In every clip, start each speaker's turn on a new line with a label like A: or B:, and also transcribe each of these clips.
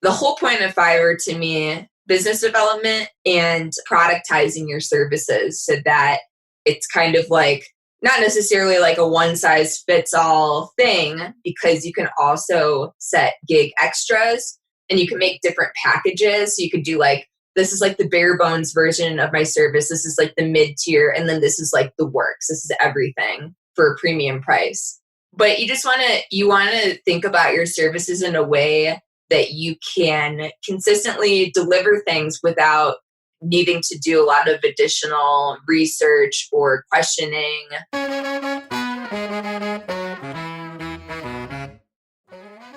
A: the whole point of Fiverr to me, business development and productizing your services so that it's kind of like not necessarily like a one size fits all thing, because you can also set gig extras and you can make different packages. So you could do like, this is like the bare bones version of my service. This is like the mid tier. And then this is like the works. This is everything for a premium price. But you want to think about your services in a way that you can consistently deliver things without needing to do a lot of additional research or questioning.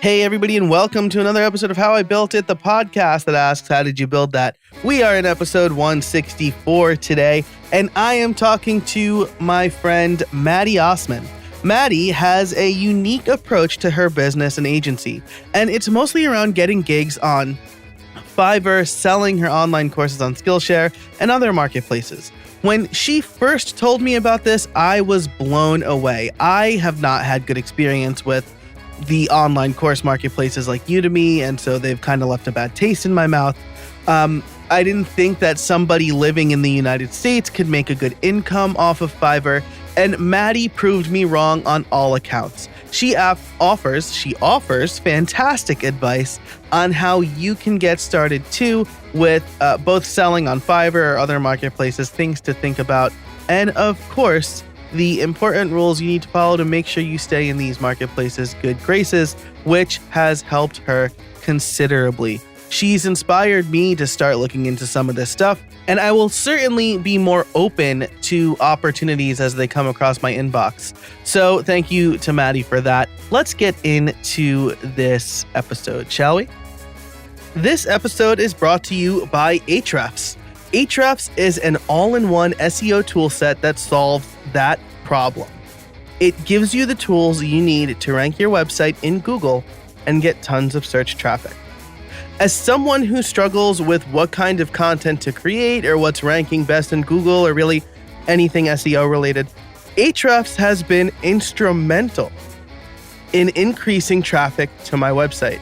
B: Hey everybody, and welcome to another episode of How I Built It, the podcast that asks, how did you build that? We are in episode 164 today, and I am talking to my friend Maddy Osman. Maddy has a unique approach to her business and agency, and it's mostly around getting gigs on Fiverr, selling her online courses on Skillshare, and other marketplaces. When she first told me about this, I was blown away. I have not had good experience with the online course marketplaces like Udemy, and so they've kind of left a bad taste in my mouth. I didn't think that somebody living in the United States could make a good income off of Fiverr, and Maddy proved me wrong on all accounts. She offers fantastic advice on how you can get started too with both selling on Fiverr or other marketplaces, things to think about, and of course, the important rules you need to follow to make sure you stay in these marketplaces' good graces, which has helped her considerably. She's inspired me to start looking into some of this stuff, and I will certainly be more open to opportunities as they come across my inbox. So thank you to Maddy for that. Let's get into this episode, shall we? This episode is brought to you by Ahrefs. Ahrefs is an all-in-one SEO toolset that solves that problem. It gives you the tools you need to rank your website in Google and get tons of search traffic. As someone who struggles with what kind of content to create or what's ranking best in Google or really anything SEO related, Ahrefs has been instrumental in increasing traffic to my website.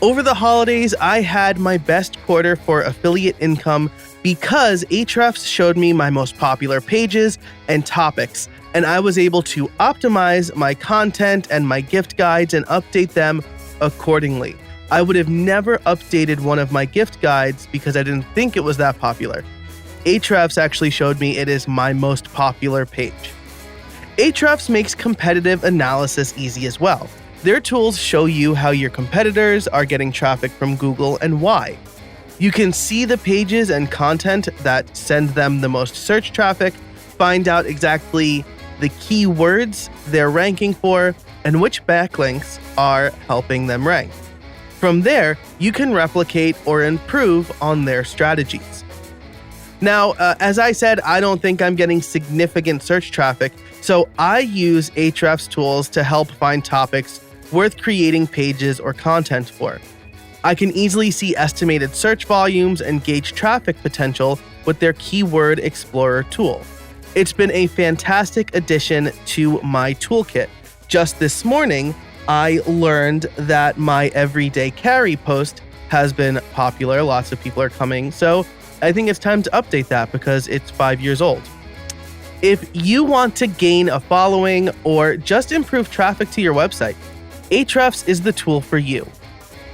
B: Over the holidays, I had my best quarter for affiliate income because Ahrefs showed me my most popular pages and topics, and I was able to optimize my content and my gift guides and update them accordingly. I would have never updated one of my gift guides because I didn't think it was that popular. Ahrefs actually showed me it is my most popular page. Ahrefs makes competitive analysis easy as well. Their tools show you how your competitors are getting traffic from Google and why. You can see the pages and content that send them the most search traffic, find out exactly the keywords they're ranking for, and which backlinks are helping them rank. From there, you can replicate or improve on their strategies. Now, as I said, I don't think I'm getting significant search traffic, so I use Ahrefs tools to help find topics worth creating pages or content for. I can easily see estimated search volumes and gauge traffic potential with their Keyword Explorer tool. It's been a fantastic addition to my toolkit. Just this morning, I learned that my everyday carry post has been popular. Lots of people are coming. So I think it's time to update that because it's 5 years old. If you want to gain a following or just improve traffic to your website, Ahrefs is the tool for you.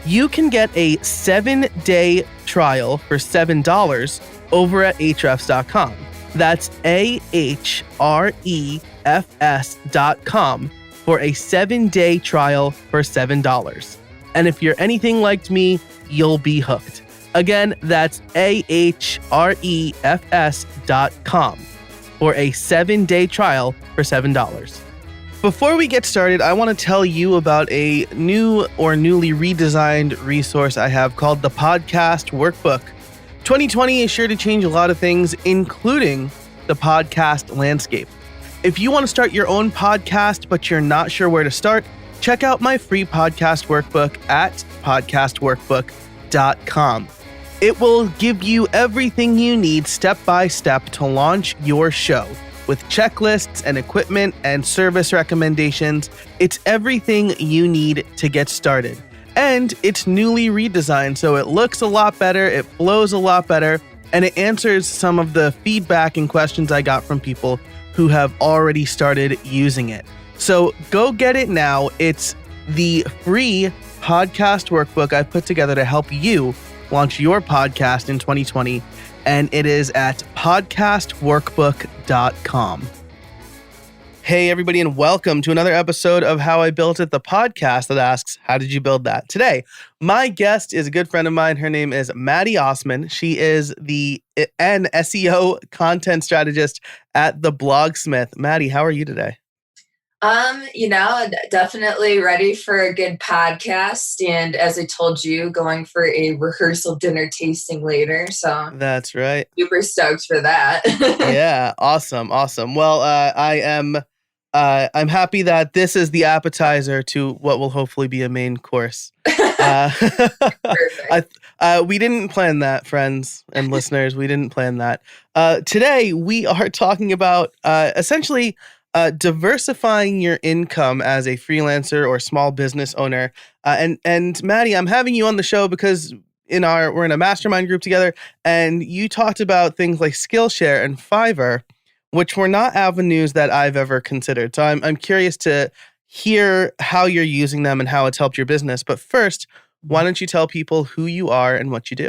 B: You can get a 7-day trial for $7 over at ahrefs.com. That's ahrefs.com. for a 7-day trial for $7. And if you're anything like me, you'll be hooked. Again, that's ahrefs.com for a 7-day trial for $7. Before we get started, I want to tell you about a new or newly redesigned resource I have called the Podcast Workbook. 2020 is sure to change a lot of things, including the podcast landscape. If you want to start your own podcast, but you're not sure where to start, check out my free podcast workbook at podcastworkbook.com. It will give you everything you need step by step to launch your show with checklists and equipment and service recommendations. It's everything you need to get started. And it's newly redesigned, so it looks a lot better, it flows a lot better, and it answers some of the feedback and questions I got from people who have already started using it. So go get it now. It's the free podcast workbook I've put together to help you launch your podcast in 2020, and it is at podcastworkbook.com. Hey, everybody, and welcome to another episode of How I Built It, the podcast that asks, how did you build that? Today, my guest is a good friend of mine. Her name is Maddy Osman. She is an SEO content strategist at The Blogsmith. Maddy, how are you today?
A: Definitely ready for a good podcast. And as I told you, going for a rehearsal dinner tasting later. So
B: that's right.
A: Super stoked for that.
B: Yeah, awesome. Well, I'm happy that this is the appetizer to what will hopefully be a main course. We didn't plan that, friends and listeners. We didn't plan that. Today, we are talking about essentially diversifying your income as a freelancer or small business owner. And Maddy, I'm having you on the show because we're in a mastermind group together, and you talked about things like Skillshare and FIverr, which were not avenues that I've ever considered. So I'm curious to hear how you're using them and how it's helped your business. But first, why don't you tell people who you are and what you do?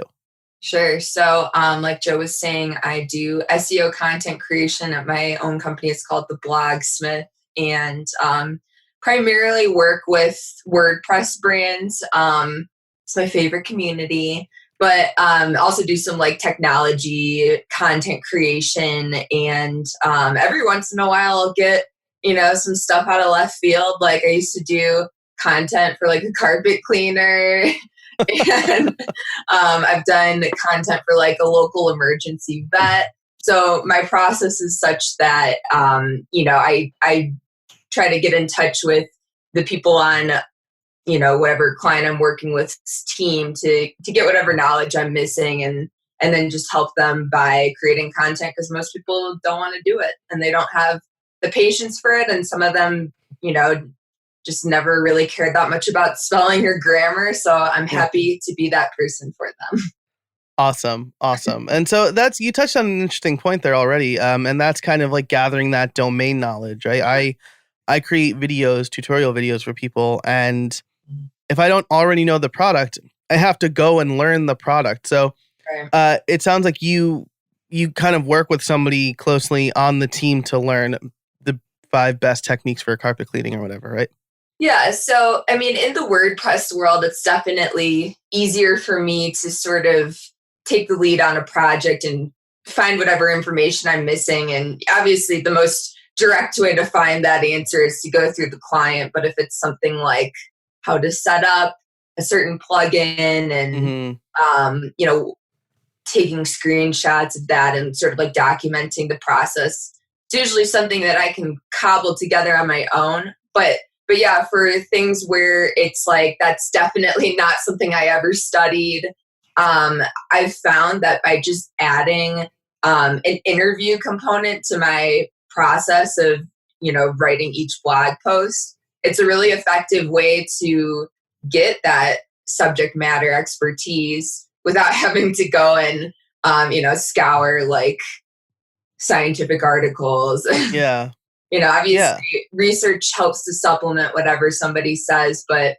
A: Sure. So like Joe was saying, I do SEO content creation at my own company. It's called The Blogsmith, and primarily work with WordPress brands. It's my favorite community. But also do some like technology content creation, and every once in a while I'll get some stuff out of left field. Like I used to do content for like a carpet cleaner, and I've done content for like a local emergency vet. So my process is such that I try to get in touch with the people on whatever client I'm working with's team to get whatever knowledge I'm missing, and then just help them by creating content, because most people don't want to do it and they don't have the patience for it. And some of them, just never really cared that much about spelling or grammar. So I'm happy to be that person for them.
B: Awesome. And so you touched on an interesting point there already. And that's kind of like gathering that domain knowledge, right? I create tutorial videos for people, and if I don't already know the product, I have to go and learn the product. So it sounds like you kind of work with somebody closely on the team to learn the 5 best techniques for carpet cleaning or whatever, right?
A: Yeah. So, I mean, in the WordPress world, it's definitely easier for me to sort of take the lead on a project and find whatever information I'm missing. And obviously the most direct way to find that answer is to go through the client. But if it's something like how to set up a certain plugin and, taking screenshots of that and sort of like documenting the process, it's usually something that I can cobble together on my own. But yeah, for things where it's like, that's definitely not something I ever studied. I've found that by just adding an interview component to my process of, writing each blog post, it's a really effective way to get that subject matter expertise without having to go and, scour like scientific articles.
B: Yeah.
A: Obviously research helps to supplement whatever somebody says, but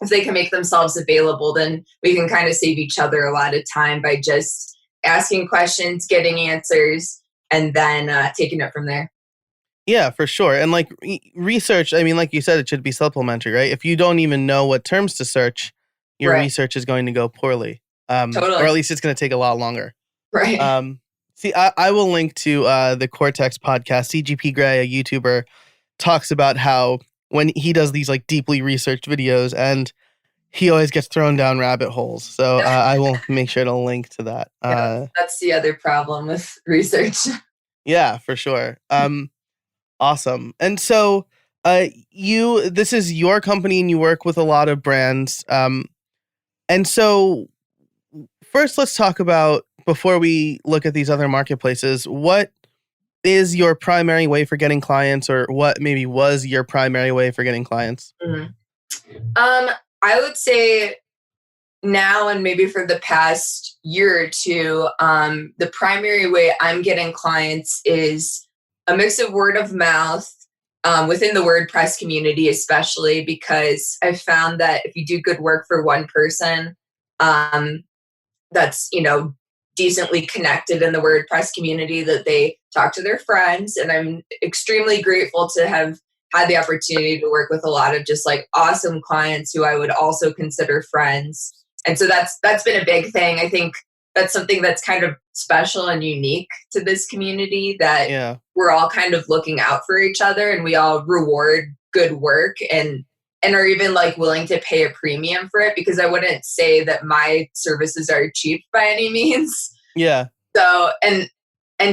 A: if they can make themselves available, then we can kind of save each other a lot of time by just asking questions, getting answers, and then taking it from there.
B: Yeah, for sure. And like research, I mean, like you said, it should be supplementary, right? If you don't even know what terms to search, your research is going to go poorly.
A: Totally.
B: Or at least it's going to take a lot longer.
A: Right.
B: See, I will link to the Cortex podcast. CGP Grey, a YouTuber, talks about how when he does these like deeply researched videos, and he always gets thrown down rabbit holes. So I will make sure to link to that.
A: That's the other problem with research.
B: Yeah, for sure. Awesome. And so this is your company and you work with a lot of brands. And so first let's talk about, before we look at these other marketplaces, what is your primary way for getting clients, or what maybe was your primary way for getting clients?
A: Mm-hmm. I would say now and maybe for the past year or two, the primary way I'm getting clients is a mix of word of mouth within the WordPress community, especially because I've found that if you do good work for one person, um, that's, decently connected in the WordPress community, that they talk to their friends. And I'm extremely grateful to have had the opportunity to work with a lot of just like awesome clients who I would also consider friends. And so that's been a big thing. I think that's something that's kind of special and unique to this community, that
B: Yeah.
A: we're all kind of looking out for each other and we all reward good work, and are even like willing to pay a premium for it, because I wouldn't say that my services are cheap by any means.
B: Yeah.
A: So, and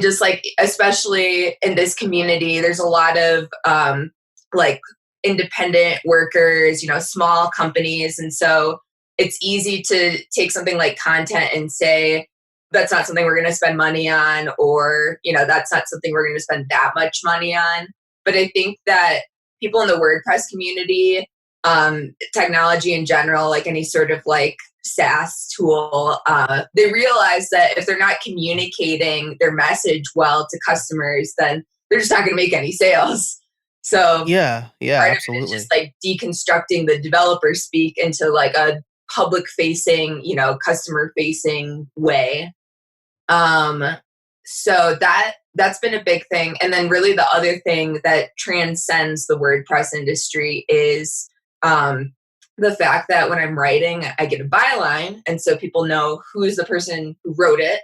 A: just like, especially in this community, there's a lot of like independent workers, small companies. And so it's easy to take something like content and say, that's not something we're going to spend money on, or, that's not something we're going to spend that much money on. But I think that people in the WordPress community, technology in general, like any sort of like SaaS tool, they realize that if they're not communicating their message well to customers, then they're just not going to make any sales. So
B: Yeah. Yeah.
A: part of it is
B: Absolutely.
A: just like deconstructing the developer speak into like a public facing, customer facing way. So that's been a big thing. And then really the other thing that transcends the WordPress industry is the fact that when I'm writing, I get a byline. And so people know who's the person who wrote it,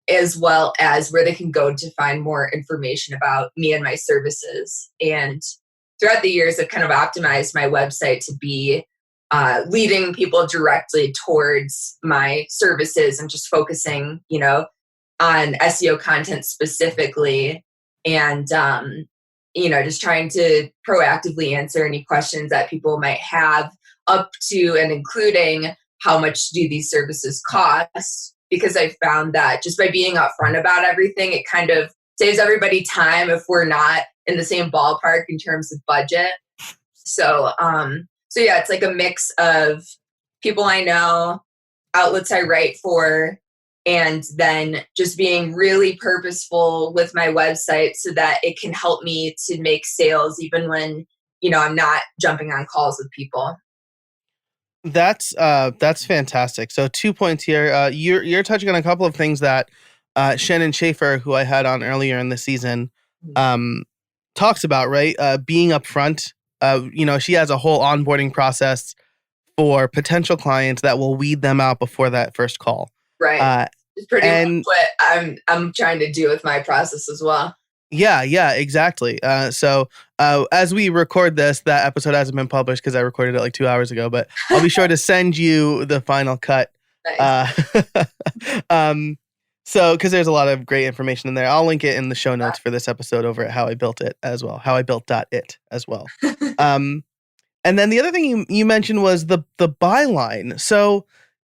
A: as well as where they can go to find more information about me and my services. And throughout the years, I've kind of optimized my website to be leading people directly towards my services and just focusing, on SEO content specifically, and just trying to proactively answer any questions that people might have, up to and including how much do these services cost, because I found that just by being upfront about everything, it kind of saves everybody time if we're not in the same ballpark in terms of budget. So yeah, it's like a mix of people I know, outlets I write for, and then just being really purposeful with my website so that it can help me to make sales even when, I'm not jumping on calls with people.
B: That's fantastic. So 2 points here. You're touching on a couple of things that Shannon Schaefer, who I had on earlier in the season, talks about, right? Being upfront. She has a whole onboarding process for potential clients that will weed them out before that first call.
A: Right. It's pretty much what I'm trying to do with my process as well.
B: Yeah, exactly. So as we record this, that episode hasn't been published because I recorded it like 2 hours ago, but I'll be sure to send you the final cut.
A: Nice.
B: So because there's a lot of great information in there. I'll link it in the show notes for this episode over at How I Built It as well. HowIBuilt.it as well. And then the other thing you mentioned was the byline. So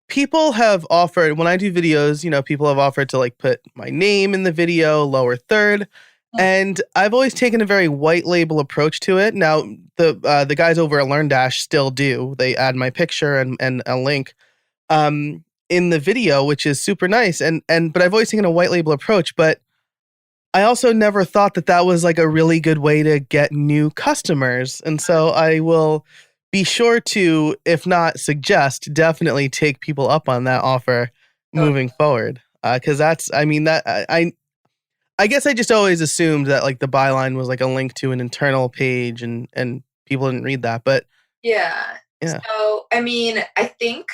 B: people have offered, when I do videos, people have offered to like put my name in the video, lower third. And I've always taken a very white label approach to it. Now, the guys over at LearnDash still do. They add my picture and a link in the video, which is super nice. But I've always taken a white label approach. But I also never thought that was like a really good way to get new customers. And so I will be sure to, if not suggest, definitely take people up on that offer moving forward. Because I guess I just always assumed that like the byline was like a link to an internal page and people didn't read that. But
A: yeah. So, I think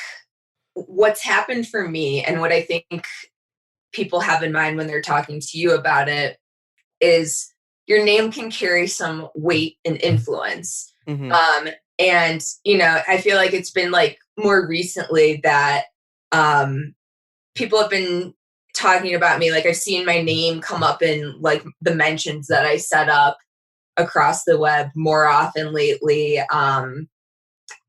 A: what's happened for me and what I think people have in mind when they're talking to you about it is your name can carry some weight and influence.
B: Mm-hmm.
A: And, I feel like it's been like more recently that people have been talking about me. Like I've seen my name come up in like the mentions that I set up across the web more often lately.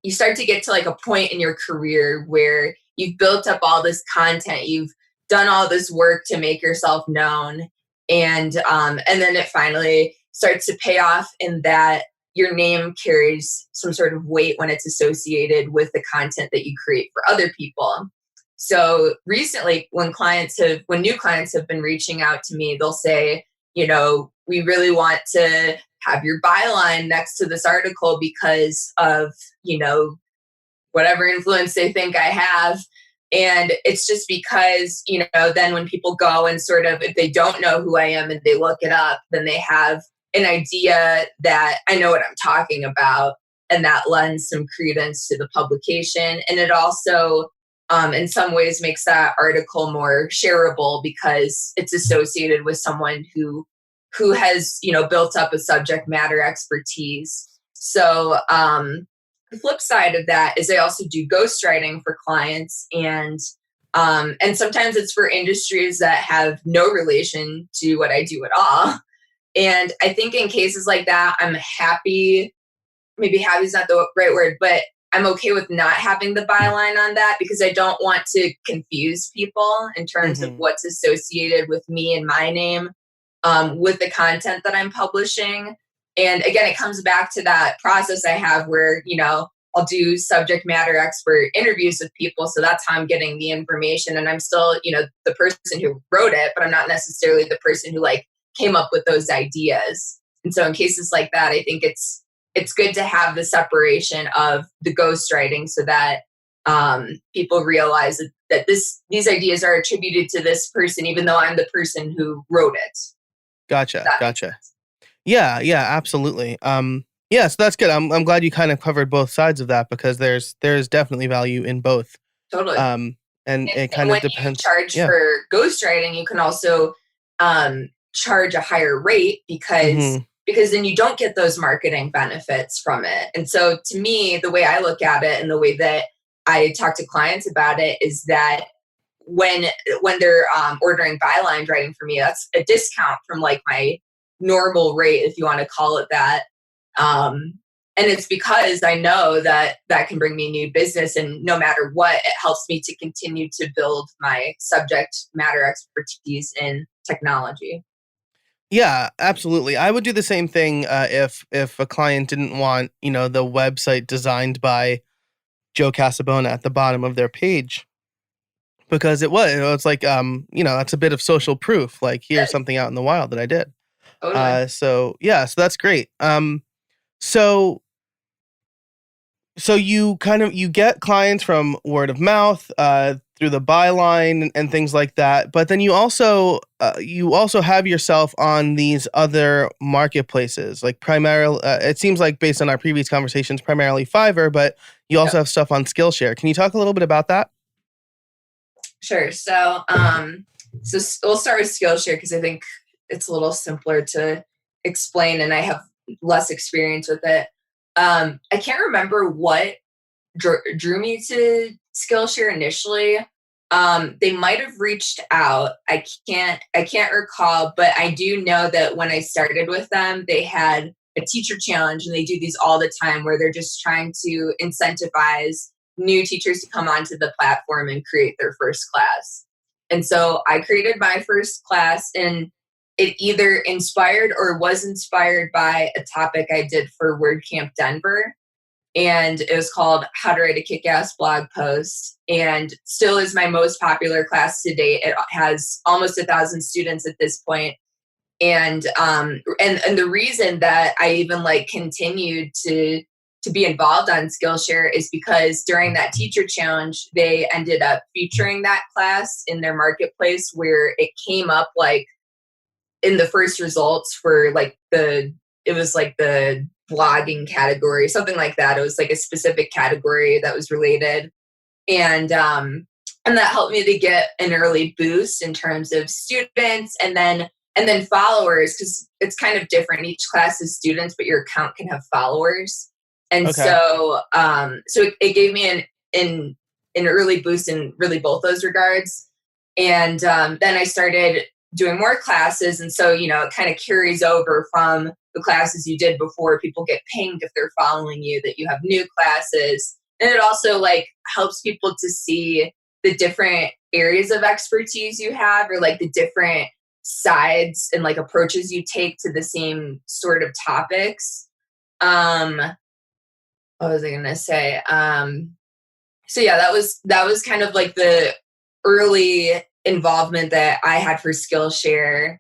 A: You start to get to like a point in your career where you've built up all this content, you've done all this work to make yourself known, and then it finally starts to pay off in that your name carries some sort of weight when it's associated with the content that you create for other people. So recently, when new clients have been reaching out to me, they'll say, we really want to have your byline next to this article because of, whatever influence they think I have. And it's just because, then when people go and sort of, if they don't know who I am and they look it up, then they have an idea that I know what I'm talking about. And that lends some credence to the publication. And it also, in some ways, makes that article more shareable because it's associated with someone who has, built up a subject matter expertise. So the flip side of that is I also do ghostwriting for clients, and sometimes it's for industries that have no relation to what I do at all. And I think in cases like that, I'm happy. Maybe happy is not the right word, but I'm okay with not having the byline on that because I don't want to confuse people in terms of what's associated with me and my name with the content that I'm publishing. And again, it comes back to that process I have where, I'll do subject matter expert interviews with people. So that's how I'm getting the information. And I'm still, the person who wrote it, but I'm not necessarily the person who came up with those ideas. And so in cases like that, I think it's good to have the separation of the ghostwriting so that people realize that these ideas are attributed to this person, even though I'm the person who wrote it.
B: Gotcha. Yeah, absolutely. Yeah, so that's good. I'm glad you kind of covered both sides of that because there's definitely value in both.
A: Totally.
B: And it kind of depends.
A: When you charge for ghostwriting, you can also charge a higher rate because then you don't get those marketing benefits from it. And so to me, the way I look at it and the way that I talk to clients about it is that when they're ordering byline writing for me, that's a discount from my normal rate, if you want to call it that. And it's because I know that can bring me new business, and no matter what, it helps me to continue to build my subject matter expertise in technology.
B: Yeah, absolutely. I would do the same thing if a client didn't want, the website designed by Joe Casabona at the bottom of their page. Because it's like, that's a bit of social proof. Like, here's something out in the wild that I did.
A: Totally.
B: So that's great. So you you get clients from word of mouth, through the byline and things like that. But then you also have yourself on these other marketplaces, like primarily, it seems like based on our previous conversations, primarily Fiverr, but you also have stuff on Skillshare. Can you talk a little bit about that?
A: Sure. So, we'll start with Skillshare because I think it's a little simpler to explain, and I have less experience with it. I can't remember what drew me to Skillshare initially. They might have reached out. I can't recall, but I do know that when I started with them, they had a teacher challenge, and they do these all the time where they're just trying to incentivize new teachers to come onto the platform and create their first class. And so I created my first class, and it either inspired or was inspired by a topic I did for WordCamp Denver. And it was called How to Write a Kick-Ass Blog Post, and still is my most popular class to date. It has almost 1,000 students at this point. And the reason that I even continued to be involved on Skillshare is because during that teacher challenge, they ended up featuring that class in their marketplace, where it came up in the first results for the blogging category, something like that. It was a specific category that was related. And that helped me to get an early boost in terms of students and then followers, because it's kind of different. Each class is students, but your account can have followers. And so it gave me an early boost in really both those regards. And then I started doing more classes. And so, it kind of carries over from the classes you did before. People get pinged if they're following you that you have new classes. And it also helps people to see the different areas of expertise you have, or the different sides and approaches you take to the same sort of topics. what was I gonna say? So yeah, that was kind of like the early involvement that I had for Skillshare,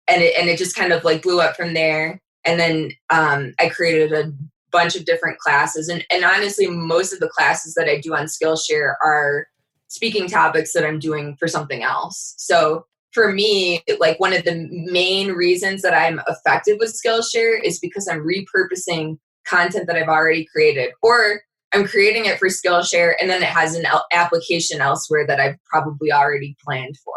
A: and it just kind of like blew up from there. And then I created a bunch of different classes, and honestly, most of the classes that I do on Skillshare are speaking topics that I'm doing for something else. So for me, like one of the main reasons that I'm effective with Skillshare is because I'm repurposing content that I've already created, or I'm creating it for Skillshare and then it has an application elsewhere that I've probably already planned for.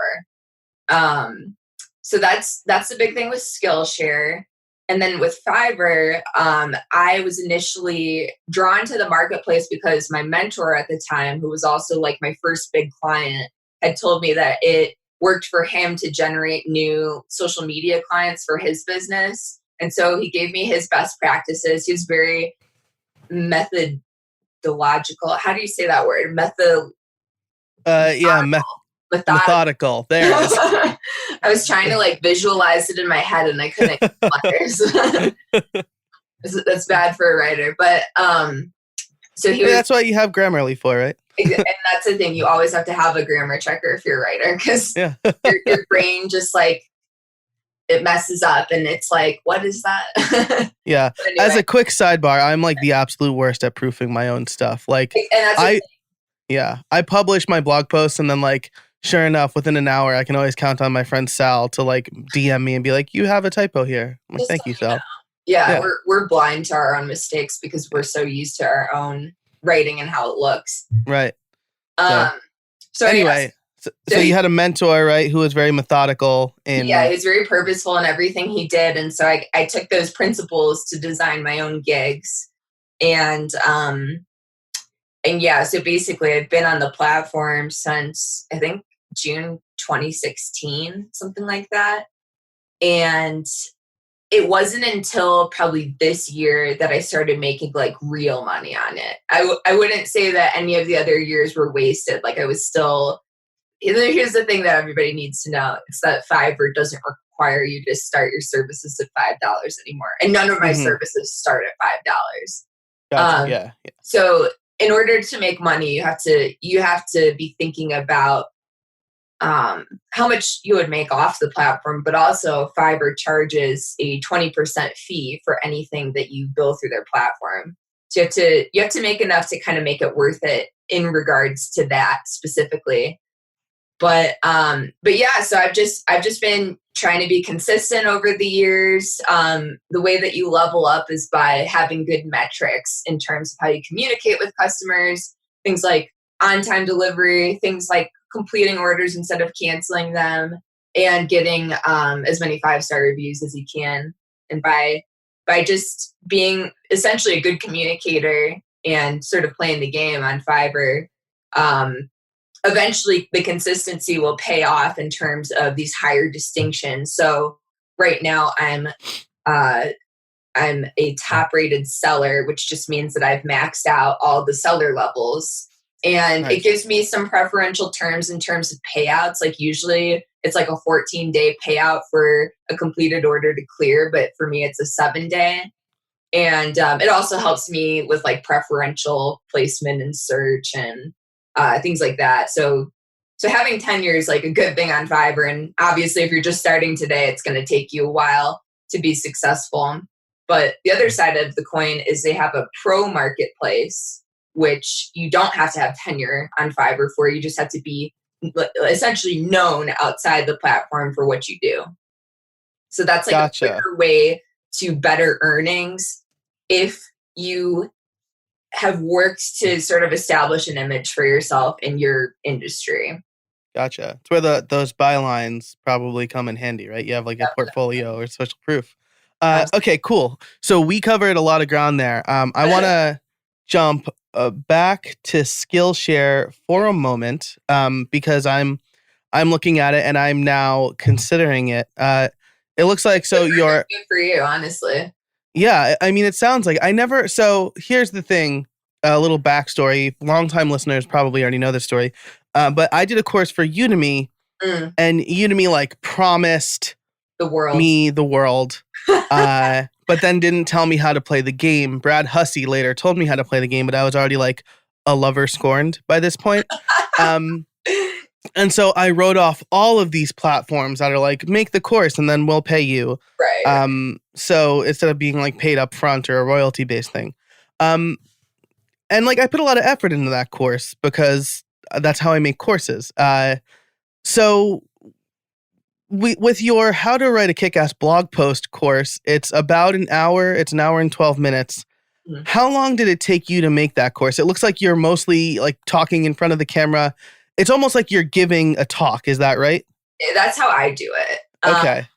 A: So that's the big thing with Skillshare. And then with Fiverr, I was initially drawn to the marketplace because my mentor at the time, who was also like my first big client, had told me that it worked for him to generate new social media clients for his business. And so he gave me his best practices. He was very methodological. How do you say that word?
B: Methodical. There it is.
A: I was trying to like visualize it in my head and I couldn't get letters. That's bad for a writer. But so
B: that's what you have Grammarly for, right?
A: And that's the thing. You always have to have a grammar checker if you're a writer, because your brain just like it messes up and it's like, what is that?
B: Yeah. Anyway. As a quick sidebar, I'm like the absolute worst at proofing my own stuff. Like I publish my blog posts and then like, sure enough, within an hour, I can always count on my friend Sal to like DM me and be like, you have a typo here. I'm like, thank you, Sal.
A: Yeah, we're blind to our own mistakes because we're so used to our own writing and how it looks.
B: Right.
A: So
B: anyway, so you had a mentor, right, who was very methodical.
A: He was very purposeful in everything he did. And so I took those principles to design my own gigs. And yeah, so basically I've been on the platform since I think June 2016, something like that. And it wasn't until probably this year that I started making like real money on it. I wouldn't say that any of the other years were wasted. Like I was still, here's the thing that everybody needs to know. It's that Fiverr doesn't require you to start your services at $5 anymore. And none of my services start at $5.
B: Gotcha. Yeah.
A: So in order to make money, you have to be thinking about how much you would make off the platform, but also Fiverr charges a 20% fee for anything that you bill through their platform. So you have to make enough to kind of make it worth it in regards to that specifically. But yeah, so I've just been trying to be consistent over the years. The way that you level up is by having good metrics in terms of how you communicate with customers, things like on-time delivery, things like completing orders instead of canceling them, and getting as many 5-star reviews as you can. And by just being essentially a good communicator and sort of playing the game on Fiverr, eventually the consistency will pay off in terms of these higher distinctions. So right now I'm a top rated seller, which just means that I've maxed out all the seller levels. And It gives me some preferential terms in terms of payouts. Like usually it's like a 14-day payout for a completed order to clear, but for me it's a 7-day. And it also helps me with like preferential placement and search and things like that. So having tenure is like a good thing on Fiverr. And obviously if you're just starting today, it's going to take you a while to be successful. But the other side of the coin is they have a pro marketplace, which you don't have to have tenure on Fiverr for. You just have to be essentially known outside the platform for what you do. So that's like a quicker way to better earnings if you have worked to sort of establish an image for yourself in your industry.
B: Gotcha. It's where those bylines probably come in handy, right? You have like a portfolio or social proof. Okay, cool. So we covered a lot of ground there. I want to jump back to Skillshare for a moment because I'm looking at it and I'm now considering it. It looks like you're
A: good for you, honestly.
B: Yeah, I mean, it sounds like so here's the thing, a little backstory. Longtime listeners probably already know this story. But I did a course for Udemy and Udemy like promised
A: the world.
B: me the world. But then didn't tell me how to play the game. Brad Hussey later told me how to play the game, but I was already like a lover scorned by this point. And so I wrote off all of these platforms that are like, make the course and then we'll pay you.
A: Right.
B: So instead of being like paid up front or a royalty based thing. And like I put a lot of effort into that course because that's how I make courses. So with your how to write a kick-ass blog post course, it's about an hour. It's an hour and 12 minutes.
A: Mm-hmm.
B: How long did it take you to make that course? It looks like you're mostly like talking in front of the camera. It's almost like you're giving a talk. Is that right?
A: That's how I do it.
B: Okay.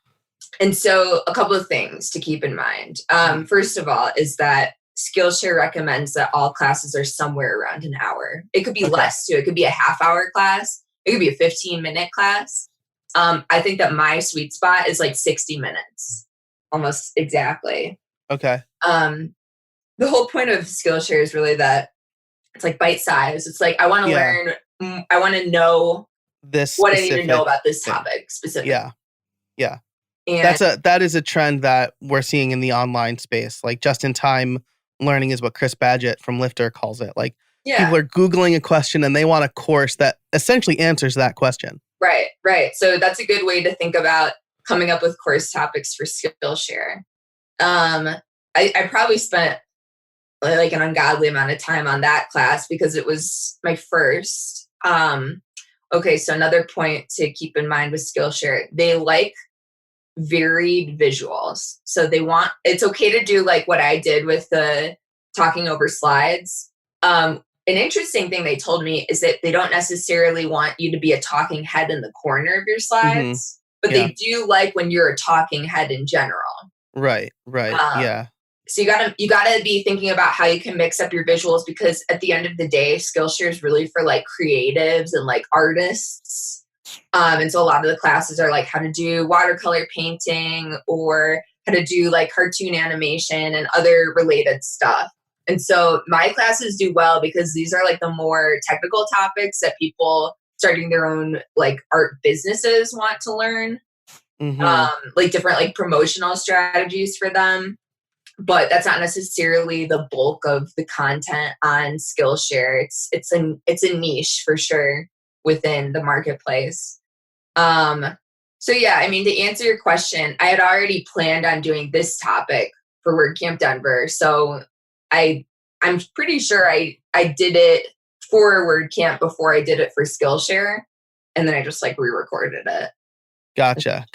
A: And so a couple of things to keep in mind. First of all, is that Skillshare recommends that all classes are somewhere around an hour. It could be less too. It could be a half-hour class. It could be a 15-minute class. I think that my sweet spot is like 60 minutes, almost exactly.
B: Okay.
A: The whole point of Skillshare is really that it's like bite size. It's like I want to learn. I want to know what I need to know about this topic specifically.
B: Yeah.
A: And
B: that is a trend that we're seeing in the online space. Like just in time learning is what Chris Badgett from Lifter calls it. Like people are Googling a question and they want a course that essentially answers that question.
A: Right. So that's a good way to think about coming up with course topics for Skillshare. I probably spent like an ungodly amount of time on that class because it was my first. Okay, so another point to keep in mind with Skillshare, they like varied visuals. So it's okay to do like what I did with the talking over slides. An interesting thing they told me is that they don't necessarily want you to be a talking head in the corner of your slides, but they do like when you're a talking head in general.
B: Right. Yeah.
A: So you gotta be thinking about how you can mix up your visuals because at the end of the day, Skillshare is really for like creatives and like artists. And so a lot of the classes are like how to do watercolor painting or how to do like cartoon animation and other related stuff. And so my classes do well because these are like the more technical topics that people starting their own like art businesses want to learn. Like different like promotional strategies for them. But that's not necessarily the bulk of the content on Skillshare. It's a niche for sure within the marketplace. So yeah, I mean, to answer your question, I had already planned on doing this topic for WordCamp Denver. So I'm pretty sure I did it for WordCamp before I did it for Skillshare. And then I just like re-recorded it.
B: Gotcha.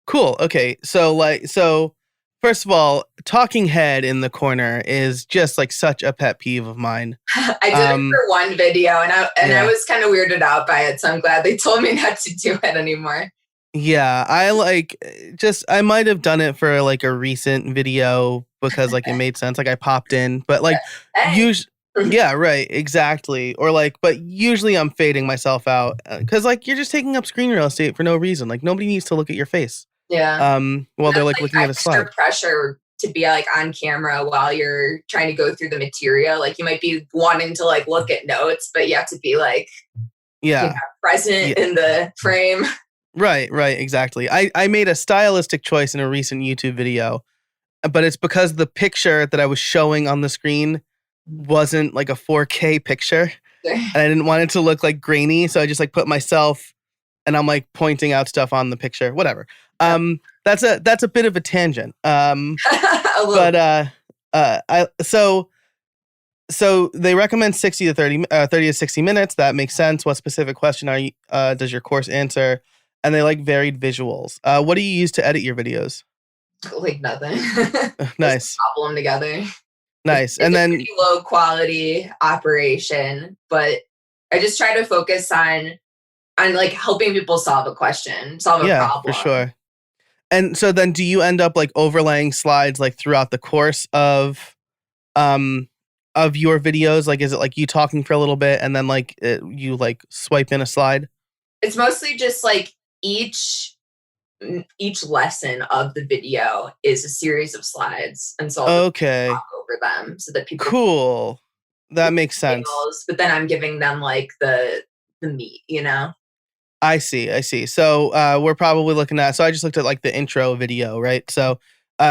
B: Cool. Okay. So first of all, talking head in the corner is just like such a pet peeve of mine.
A: I did it for one video and I was kind of weirded out by it. So I'm glad they told me not to do it anymore.
B: Yeah. I might have done it for like a recent video because like it made sense. Like I popped in, but like usually, yeah, right. Exactly. Or like, but usually I'm fading myself out because like you're just taking up screen real estate for no reason. Like nobody needs to look at your face.
A: Yeah.
B: While they're like looking at a slide.
A: Pressure to be like on camera while you're trying to go through the material. Like you might be wanting to like look at notes, but you have to be like, present in the frame.
B: Right. Exactly. I made a stylistic choice in a recent YouTube video, but it's because the picture that I was showing on the screen wasn't like a 4K picture and I didn't want it to look like grainy. So I just like put myself and I'm like pointing out stuff on the picture, whatever. That's a bit of a tangent. So they recommend 30 to 60 minutes. That makes sense. What specific question does your course answer? And they like varied visuals. What do you use to edit your videos?
A: Like nothing.
B: Nice.
A: Cobble them together.
B: Nice.
A: It's a pretty low quality operation, but I just try to focus on like helping people solve a problem.
B: For sure. And so then do you end up like overlaying slides like throughout the course of your videos? Like, is it like you talking for a little bit and then like you like swipe in a slide?
A: It's mostly just like each lesson of the video is a series of slides. And so I'll talk over them so that people.
B: Cool. That makes sense.
A: But then I'm giving them like the meat, you know?
B: I see. So we're probably looking at. So I just looked at like the intro video, right? So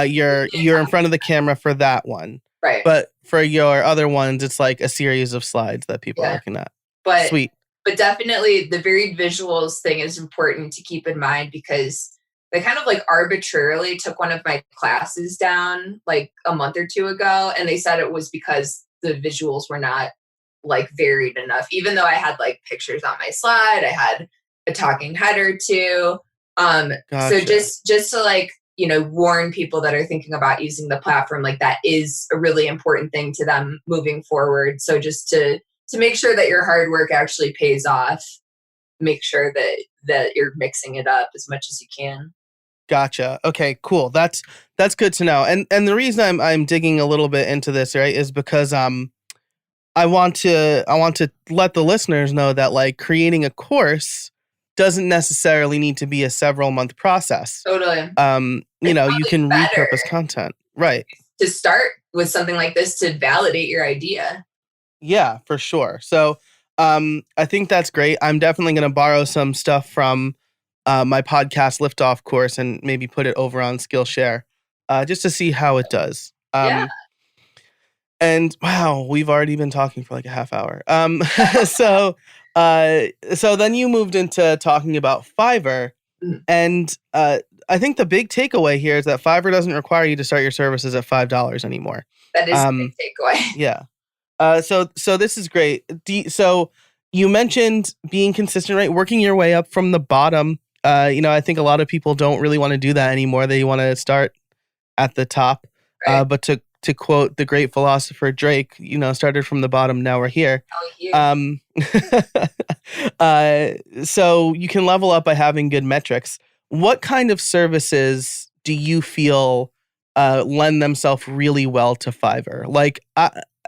B: you're in front of the camera for that one,
A: Right.
B: but for your other ones, it's like a series of slides that people are looking at.
A: But
B: Sweet.
A: But definitely the varied visuals thing is important to keep in mind because they kind of like arbitrarily took one of my classes down like a month or two ago. And they said it was because the visuals were not like varied enough, even though I had like pictures on my slide, I had a talking head or two. So just to like, warn people that are thinking about using the platform, like that is a really important thing to them moving forward. So just to make sure that your hard work actually pays off, make sure that you're mixing it up as much as you can.
B: Gotcha. Okay, cool. That's good to know. And the reason I'm digging a little bit into this, right, is because I want to let the listeners know that like creating a course doesn't necessarily need to be a several month process.
A: Totally.
B: You can repurpose content. Right.
A: To start with something like this to validate your idea.
B: Yeah, for sure. So I think that's great. I'm definitely going to borrow some stuff from my podcast Liftoff course and maybe put it over on Skillshare just to see how it does.
A: Yeah.
B: And wow, we've already been talking for like a half hour. So then you moved into talking about Fiverr. And I think the big takeaway here is that Fiverr doesn't require you to start your services at $5 anymore.
A: That is the big takeaway.
B: Yeah. So this is great. So you mentioned being consistent, right? Working your way up from the bottom. I think a lot of people don't really want to do that anymore. They want to start at the top. Right. But to quote the great philosopher Drake, started from the bottom. Now we're here. So you can level up by having good metrics. What kind of services do you feel lend themselves really well to Fiverr? Like,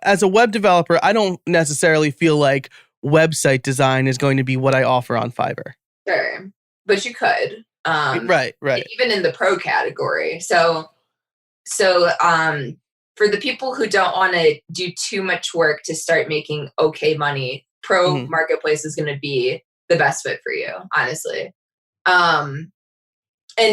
B: as a web developer, I don't necessarily feel like website design is going to be what I offer on Fiverr.
A: Sure, but you could.
B: Right.
A: Even in the pro category. So for the people who don't want to do too much work to start making okay money, pro marketplace is going to be the best fit for you, honestly. And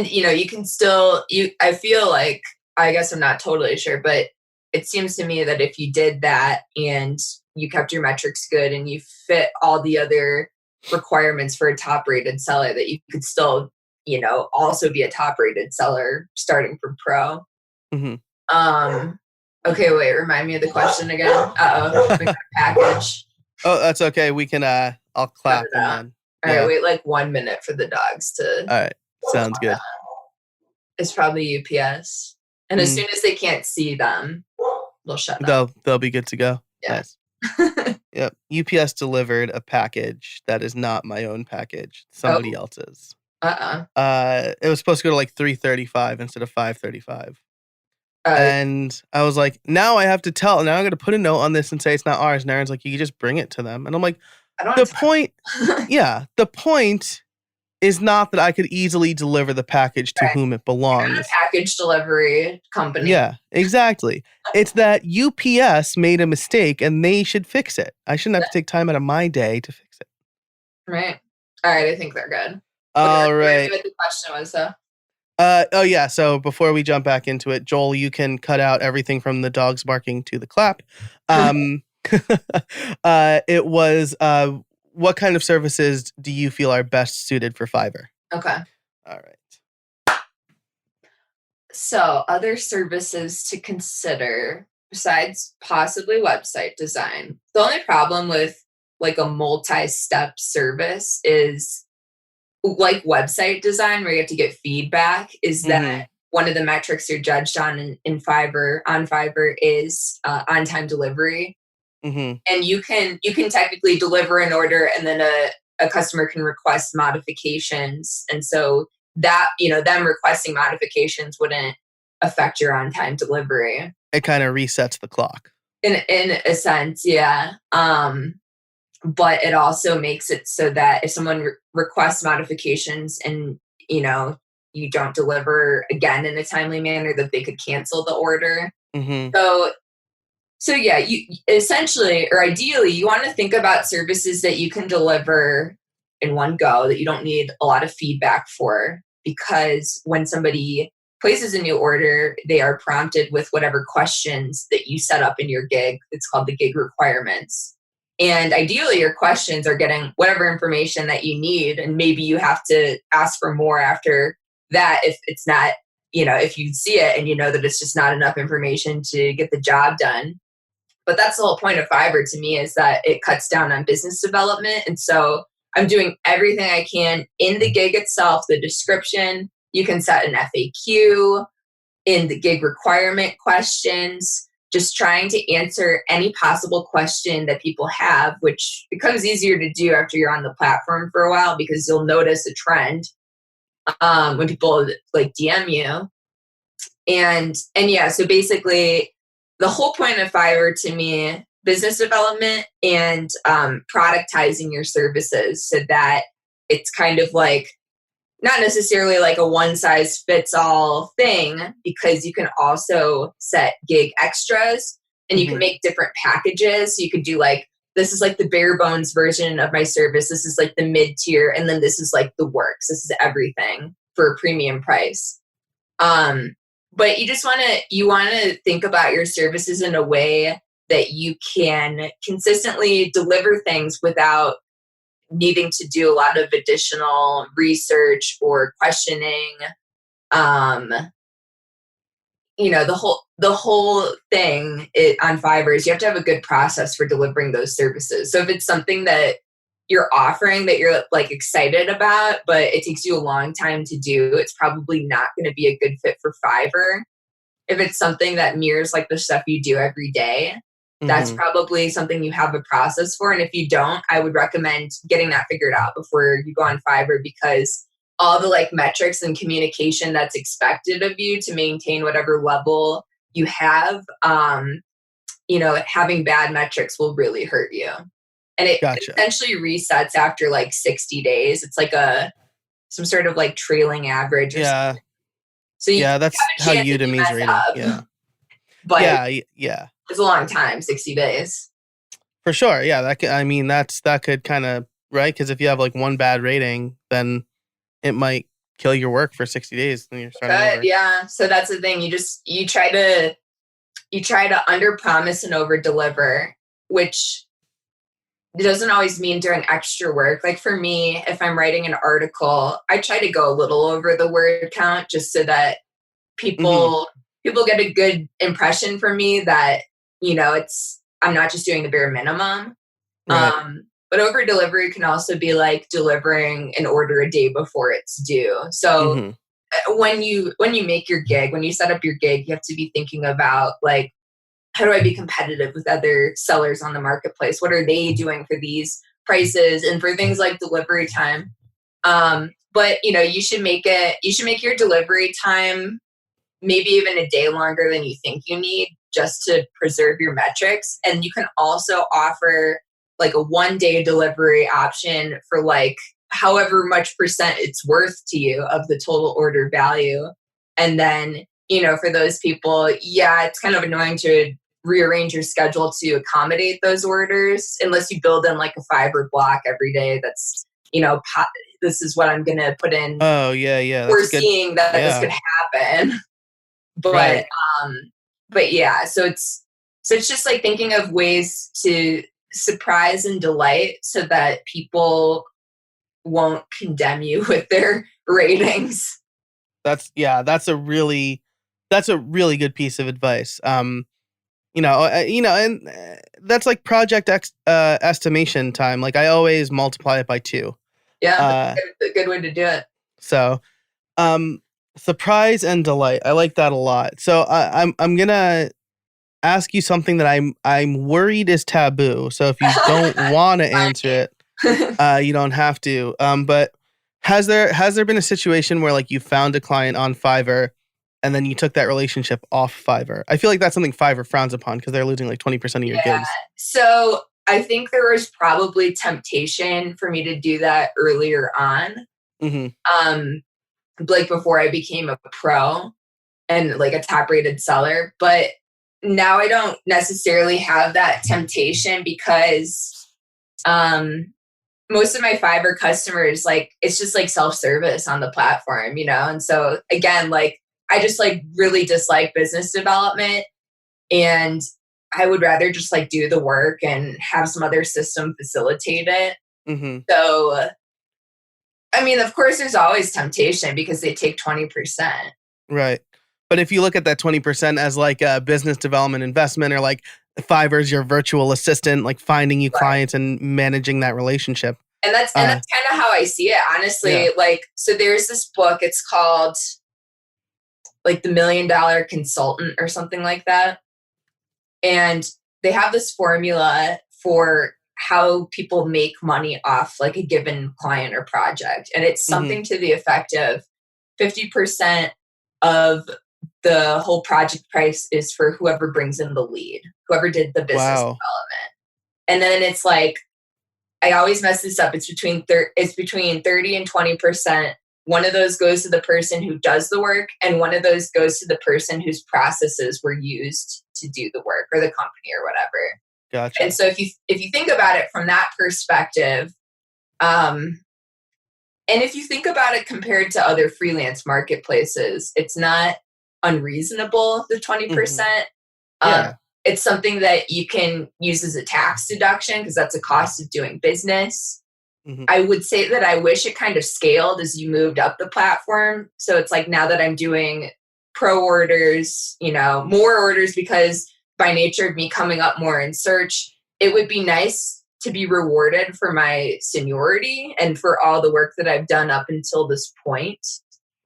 A: you can still I feel like, I guess I'm not totally sure, but it seems to me that if you did that and you kept your metrics good and you fit all the other requirements for a top rated seller, that you could still, also be a top rated seller starting from pro. Okay, wait, remind me of the question again. We got a package.
B: Oh, that's okay. We can, I'll clap.
A: All right, wait like 1 minute for the dogs to.
B: All right, sounds good.
A: It's probably UPS. And as soon as they can't see them, they'll shut up.
B: They'll be good to go.
A: Yeah.
B: Nice. Yep. UPS delivered a package that is not my own package. Somebody else's. It was supposed to go to like 3:35 instead of 5:35. And I was like, now I have to tell. Now I'm going to put a note on this and say it's not ours. And Aaron's like, you can just bring it to them. And I'm like, the point is not that I could easily deliver the package to whom it belongs.
A: You're not a package delivery company.
B: Yeah, exactly. It's that UPS made a mistake and they should fix it. I shouldn't have to take time out of my day to fix it.
A: Right. All right. I think they're good.
B: All right.
A: What the question was, though.
B: So before we jump back into it, Joel, you can cut out everything from the dogs barking to the clap. It was, what kind of services do you feel are best suited for Fiverr?
A: Okay.
B: All right.
A: So other services to consider besides possibly website design. The only problem with like a multi-step service is like website design where you have to get feedback is that one of the metrics you're judged on in Fiverr is on-time delivery. And you can technically deliver an order and then a customer can request modifications. And so that, them requesting modifications wouldn't affect your on-time delivery.
B: It kind of resets the clock.
A: In a sense, yeah. But it also makes it so that if someone requests modifications and, you don't deliver again in a timely manner, that they could cancel the order. So yeah, you essentially, or ideally, you want to think about services that you can deliver in one go that you don't need a lot of feedback for, because when somebody places a new order, they are prompted with whatever questions that you set up in your gig. It's called the gig requirements. And ideally, your questions are getting whatever information that you need. And maybe you have to ask for more after that if it's not, if you see it and you know that it's just not enough information to get the job done. But that's the whole point of Fiverr to me, is that it cuts down on business development. And so I'm doing everything I can in the gig itself, the description. You can set an FAQ in the gig requirement questions, just trying to answer any possible question that people have, which becomes easier to do after you're on the platform for a while, because you'll notice a trend when people like DM you. And yeah, so basically the whole point of Fiverr to me, business development and productizing your services so that it's kind of like not necessarily like a one size fits all thing, because you can also set gig extras and you can make different packages. So you could do like, this is like the bare bones version of my service. This is like the mid tier. And then this is like the works. This is everything for a premium price. But you want to think about your services in a way that you can consistently deliver things without needing to do a lot of additional research or questioning. The whole thing on Fiverr is you have to have a good process for delivering those services. So if it's something that you're offering that you're like excited about, but it takes you a long time to do, it's probably not going to be a good fit for Fiverr. If it's something that mirrors like the stuff you do every day, that's probably something you have a process for. And if you don't, I would recommend getting that figured out before you go on Fiverr, because all the like metrics and communication that's expected of you to maintain whatever level you have, having bad metrics will really hurt you. And it essentially resets after like 60 days. It's like some sort of like trailing average or something. So
B: that's how Udemy's rating. Yeah.
A: But it's a long time, 60 days.
B: For sure. Yeah. That could kind of, right? Because if you have like one bad rating, then it might kill your work for 60 days. And you're starting over.
A: Yeah. So that's the thing. You try to under promise and over deliver, which doesn't always mean doing extra work. Like for me, if I'm writing an article, I try to go a little over the word count just so that people get a good impression from me that, I'm not just doing the bare minimum.
B: Right.
A: But over delivery can also be like delivering an order a day before it's due. So when you make your gig, when you set up your gig, you have to be thinking about like, how do I be competitive with other sellers on the marketplace? What are they doing for these prices and for things like delivery time? But you should make your delivery time maybe even a day longer than you think you need, just to preserve your metrics. And you can also offer like a 1-day delivery option for like however much percent it's worth to you of the total order value. And then, for those people, it's kind of annoying to rearrange your schedule to accommodate those orders, unless you build in like a Fiverr block every day. That's, this is what I'm going to put in.
B: Oh yeah.
A: We're seeing that this could happen. But,
B: right.
A: So it's just like thinking of ways to surprise and delight so that people won't condemn you with their ratings.
B: That's a really good piece of advice. And that's like project estimation time. Like I always multiply it by 2.
A: Yeah, a good way to do it.
B: So, surprise and delight. I like that a lot. So I'm gonna ask you something that I'm worried is taboo. So if you don't want to answer it, you don't have to. But has there been a situation where like you found a client on Fiverr and then you took that relationship off Fiverr? I feel like that's something Fiverr frowns upon because they're losing like 20% of your gigs.
A: So I think there was probably temptation for me to do that earlier on. Like before I became a pro and like a top rated seller. But now I don't necessarily have that temptation because most of my Fiverr customers, like, it's just like self-service on the platform, And so again, like, I just like really dislike business development, and I would rather just like do the work and have some other system facilitate it.
B: Mm-hmm.
A: So, I mean, of course, there's always temptation because they take 20%.
B: Right. But if you look at that 20% as like a business development investment, or like Fiverr's your virtual assistant, like finding you clients and managing that relationship.
A: And that's kind of how I see it, honestly.
B: Yeah.
A: Like, so there's this book, it's called like The $1 Million Consultant or something like that. And they have this formula for how people make money off like a given client or project. And it's something to the effect of 50% of the whole project price is for whoever brings in the lead, whoever did the business development. And then it's like, I always mess this up. It's between 30 and 20%. One of those goes to the person who does the work, and one of those goes to the person whose processes were used to do the work, or the company or whatever.
B: Gotcha.
A: And so if you think about it from that perspective, and if you think about it compared to other freelance marketplaces, it's not unreasonable, the 20%.
B: Yeah.
A: It's something that you can use as a tax deduction because that's a cost of doing business. I would say that I wish it kind of scaled as you moved up the platform. So it's like now that I'm doing pro orders, more orders, because by nature of me coming up more in search, it would be nice to be rewarded for my seniority and for all the work that I've done up until this point.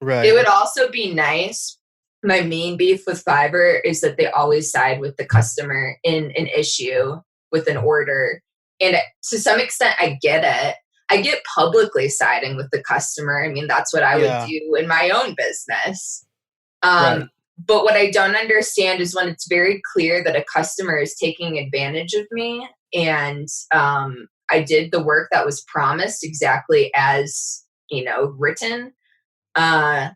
B: Right.
A: It would also be nice. My main beef with Fiverr is that they always side with the customer in an issue with an order. And to some extent, I get it. I get publicly siding with the customer. I mean, that's what I would do in my own business. But what I don't understand is when it's very clear that a customer is taking advantage of me, and I did the work that was promised exactly as, written, that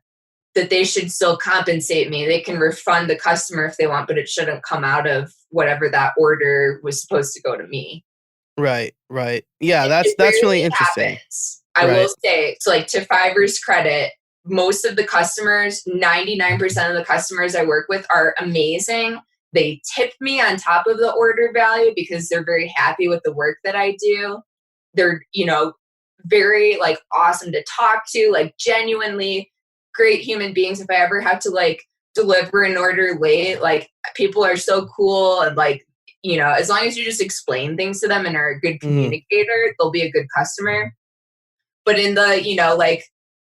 A: they should still compensate me. They can refund the customer if they want, but it shouldn't come out of whatever that order was supposed to go to me.
B: Right. Yeah, that's really interesting.
A: I will say, so like, to Fiverr's credit, most of the customers, 99% of the customers I work with are amazing. They tip me on top of the order value because they're very happy with the work that I do. They're, very like awesome to talk to, like genuinely great human beings. If I ever have to like deliver an order late, like, people are so cool, and like, as long as you just explain things to them and are a good communicator, they'll be a good customer. But in the, like,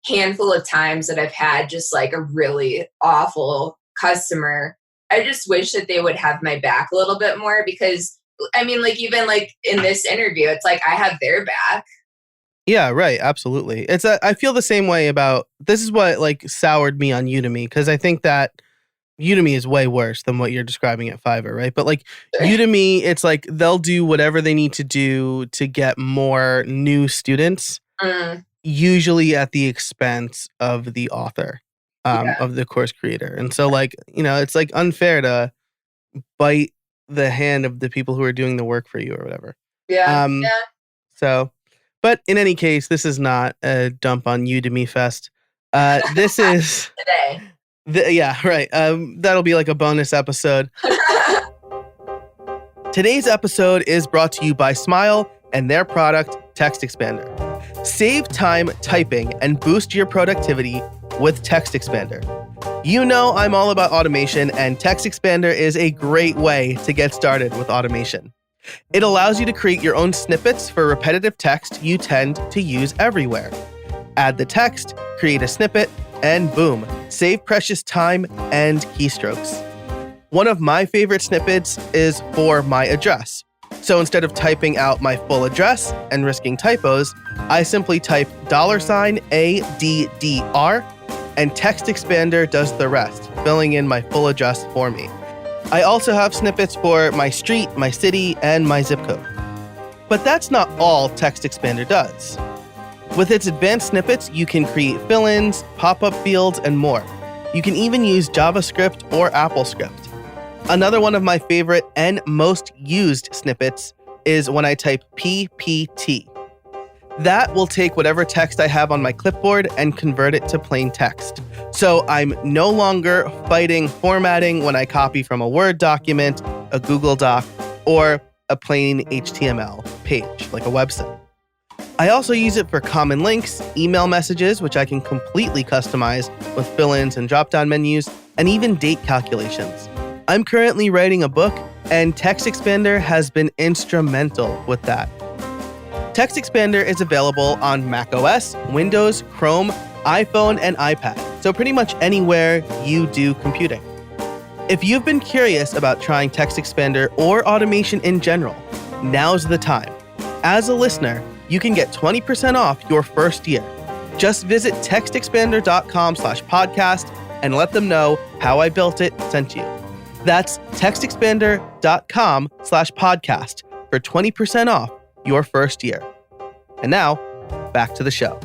A: handful of times that I've had just like a really awful customer, I just wish that they would have my back a little bit more, because I mean, like, even like in this interview, it's like I have their back.
B: Yeah, right. Absolutely. I feel the same way about, this is what like soured me on Udemy, because I think that Udemy is way worse than what you're describing at Fiverr, right? But like Udemy, it's like they'll do whatever they need to do to get more new students, usually at the expense of the author, of the course creator. And so like, it's like unfair to bite the hand of the people who are doing the work for you or whatever. So, but in any case, this is not a dump on Udemy Fest. This is
A: today.
B: That'll be like a bonus episode. Today's episode is brought to you by Smile and their product, Text Expander. Save time typing and boost your productivity with Text Expander. I'm all about automation, and Text Expander is a great way to get started with automation. It allows you to create your own snippets for repetitive text you tend to use everywhere. Add the text, create a snippet, and boom, save precious time and keystrokes. One of my favorite snippets is for my address. So instead of typing out my full address and risking typos, I simply type $ADDR, and Text Expander does the rest, filling in my full address for me. I also have snippets for my street, my city, and my zip code. But that's not all Text Expander does. With its advanced snippets, you can create fill-ins, pop-up fields, and more. You can even use JavaScript or AppleScript. Another one of my favorite and most used snippets is when I type PPT. That will take whatever text I have on my clipboard and convert it to plain text. So I'm no longer fighting formatting when I copy from a Word document, a Google Doc, or a plain HTML page, like a website. I also use it for common links, email messages, which I can completely customize with fill-ins and drop-down menus, and even date calculations. I'm currently writing a book, and Text Expander has been instrumental with that. Text Expander is available on macOS, Windows, Chrome, iPhone, and iPad, so pretty much anywhere you do computing. If you've been curious about trying Text Expander or automation in general, now's the time. As a listener, you can get 20% off your first year. Just visit textexpander.com/podcast and let them know How I Built It sent you. That's textexpander.com/podcast for 20% off your first year. And now, back to the show.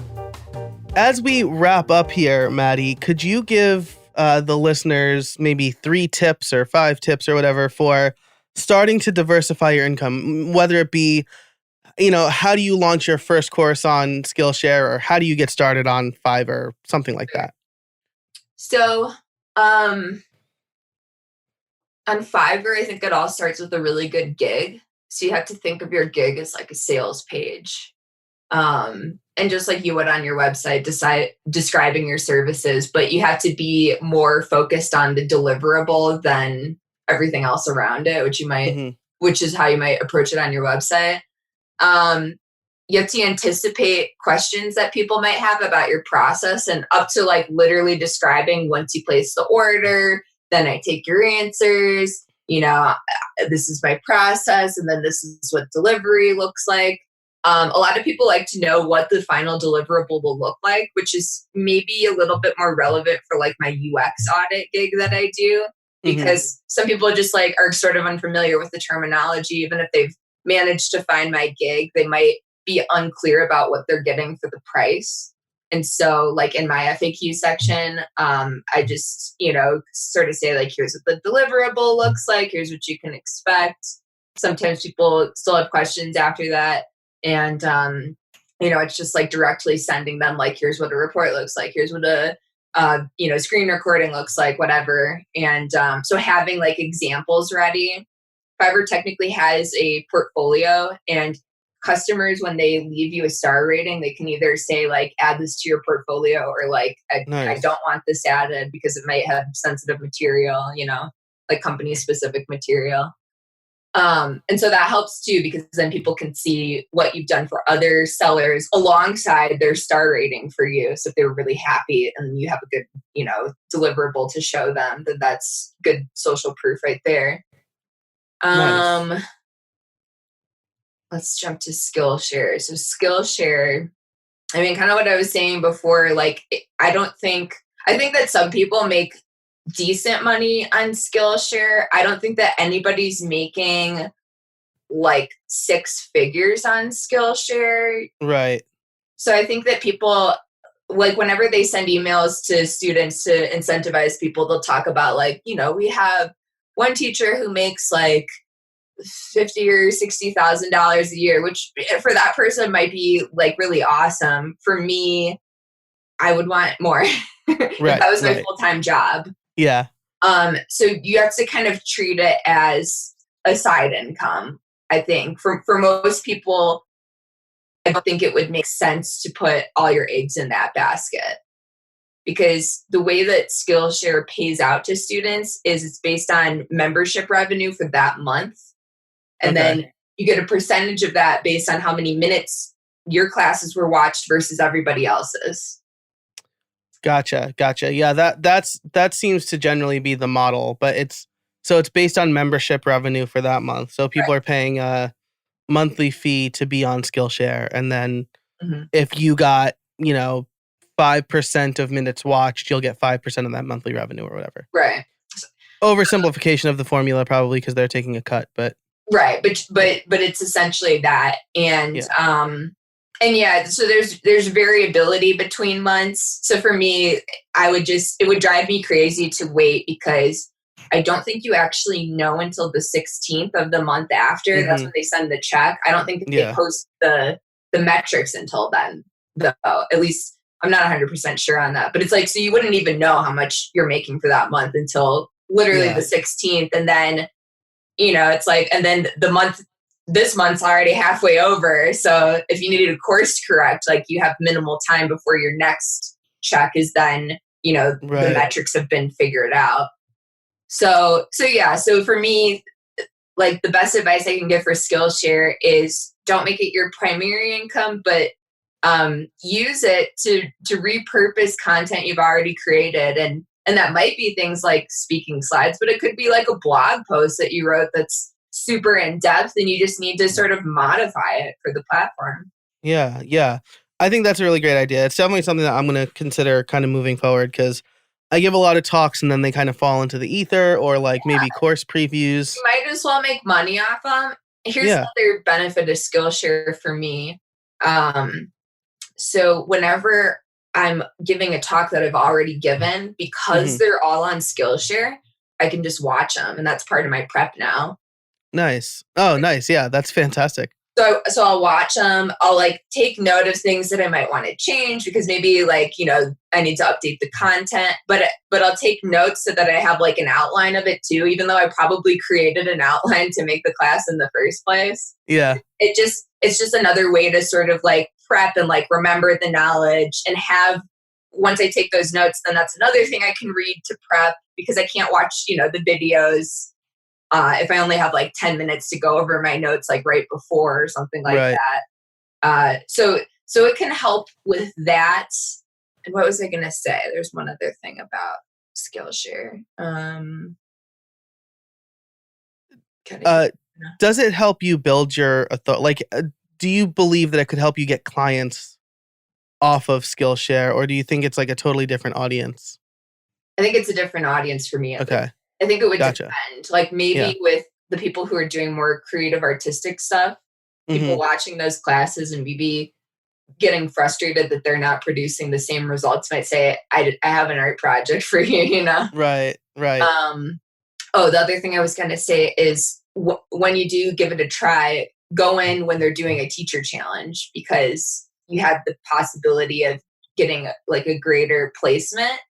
B: As we wrap up here, Maddy, could you give the listeners maybe 3 tips or 5 tips or whatever for starting to diversify your income, whether it be, how do you launch your first course on Skillshare, or how do you get started on FIverr, something like that?
A: So, on FIverr, I think it all starts with a really good gig. So you have to think of your gig as like a sales page. And just like you would on your website, describing your services, but you have to be more focused on the deliverable than everything else around it, which is how you might approach it on your website. You have to anticipate questions that people might have about your process, and up to like literally describing once you place the order, then I take your answers, this is my process, and then this is what delivery looks like. A lot of people like to know what the final deliverable will look like, which is maybe a little bit more relevant for like my UX audit gig that I do, because some people just like are sort of unfamiliar with the terminology. Even if they've managed to find my gig, they might be unclear about what they're getting for the price. And so like in my FAQ section, I just, sort of say like, here's what the deliverable looks like. Here's what you can expect. Sometimes people still have questions after that. And, it's just like directly sending them like, here's what a report looks like. Here's what a, screen recording looks like, whatever. And so having like examples ready. Fiverr technically has a portfolio, and customers, when they leave you a star rating, they can either say like, add this to your portfolio, or like, I don't want this added because it might have sensitive material, like company specific material. And so that helps too, because then people can see what you've done for other sellers alongside their star rating for you. So if they were really happy and you have a good, deliverable to show them, then that's good social proof right there.
B: Nice.
A: Let's jump to Skillshare. So Skillshare, kind of what I was saying before, like, I think that some people make decent money on Skillshare. I don't think that anybody's making like 6 figures on Skillshare.
B: Right.
A: So I think that people, like, whenever they send emails to students to incentivize people, they'll talk about like, we have one teacher who makes like $50,000 or $60,000 a year, which for that person might be like really awesome. For me, I would want more if that was my full-time job.
B: Yeah.
A: So you have to kind of treat it as a side income. I think for most people, I don't think it would make sense to put all your eggs in that basket, because the way that Skillshare pays out to students is it's based on membership revenue for that month. And then you get a percentage of that based on how many minutes your classes were watched versus everybody else's.
B: Gotcha. Yeah, that seems to generally be the model, but it's based on membership revenue for that month. So people are paying a monthly fee to be on Skillshare, and then if you got 5% of minutes watched, you'll get 5% of that monthly revenue or whatever.
A: Right.
B: Oversimplification of the formula, probably, because they're taking a cut, but
A: right. But it's essentially that, and And yeah, so there's variability between months. So for me, it would drive me crazy to wait, because I don't think you actually know until the 16th of the month after. That's when they send the check. I don't think they post the the metrics until then, though. At least I'm not 100% sure on that. But it's like, so you wouldn't even know how much you're making for that month until literally the 16th. And then, it's like, and then this month's already halfway over. So if you needed a course to correct, like you have minimal time before your next check is then, the metrics have been figured out. So yeah. So for me, like the best advice I can give for Skillshare is don't make it your primary income, but use it to repurpose content you've already created. And that might be things like speaking slides, but it could be like a blog post that you wrote that's super in depth and you just need to sort of modify it for the platform.
B: Yeah. Yeah. I think that's a really great idea. It's definitely something that I'm going to consider kind of moving forward because I give a lot of talks and then they kind of fall into the ether or like maybe course previews.
A: You might as well make money off them. Here's another benefit of Skillshare for me. So whenever I'm giving a talk that I've already given, because they're all on Skillshare, I can just watch them. And that's part of my prep now.
B: Nice. Oh, nice. Yeah, that's fantastic.
A: So I'll watch them. I'll like take note of things that I might want to change because maybe like, I need to update the content, but I'll take notes so that I have like an outline of it too, even though I probably created an outline to make the class in the first place.
B: Yeah.
A: It's just another way to sort of like prep and like remember the knowledge and have, once I take those notes, then that's another thing I can read to prep because I can't watch, the videos if I only have like 10 minutes to go over my notes like right before or something like that. So it can help with that. And what was I going to say? There's one other thing about Skillshare.
B: Does it help you build your authority? Do you believe that it could help you get clients off of Skillshare, or do you think it's like a totally different audience?
A: I think it's a different audience for me.
B: Okay.
A: I think it would depend. Like maybe with the people who are doing more creative artistic stuff, people watching those classes and maybe getting frustrated that they're not producing the same results might say, I have an art project for you,
B: Right.
A: The other thing I was going to say is when you do give it a try, go in when they're doing a teacher challenge because you have the possibility of getting like a greater placement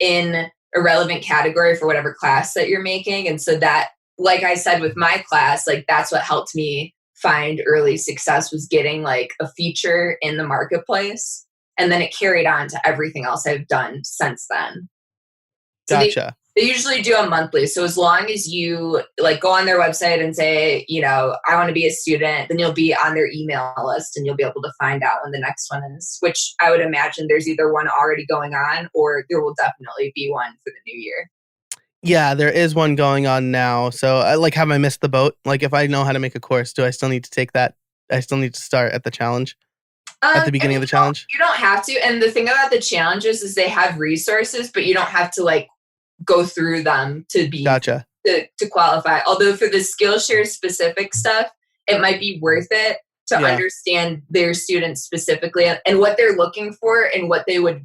A: in a relevant category for whatever class that you're making. And so that, like I said, with my class, like that's what helped me find early success was getting like a feature in the marketplace. And then it carried on to everything else I've done since then. So
B: gotcha.
A: They usually do a monthly. So as long as you like go on their website and say, I want to be a student, then you'll be on their email list and you'll be able to find out when the next one is, which I would imagine there's either one already going on or there will definitely be one for the new year.
B: Yeah, there is one going on now. So have I missed the boat? Like if I know how to make a course, do I still need to take that? I still need to start at the challenge? At the beginning of the challenge?
A: You don't have to. And the thing about the challenges is they have resources, but you don't have to like go through them to be
B: gotcha.
A: to qualify. Although for the Skillshare specific stuff, it might be worth it to understand their students specifically and what they're looking for and what they would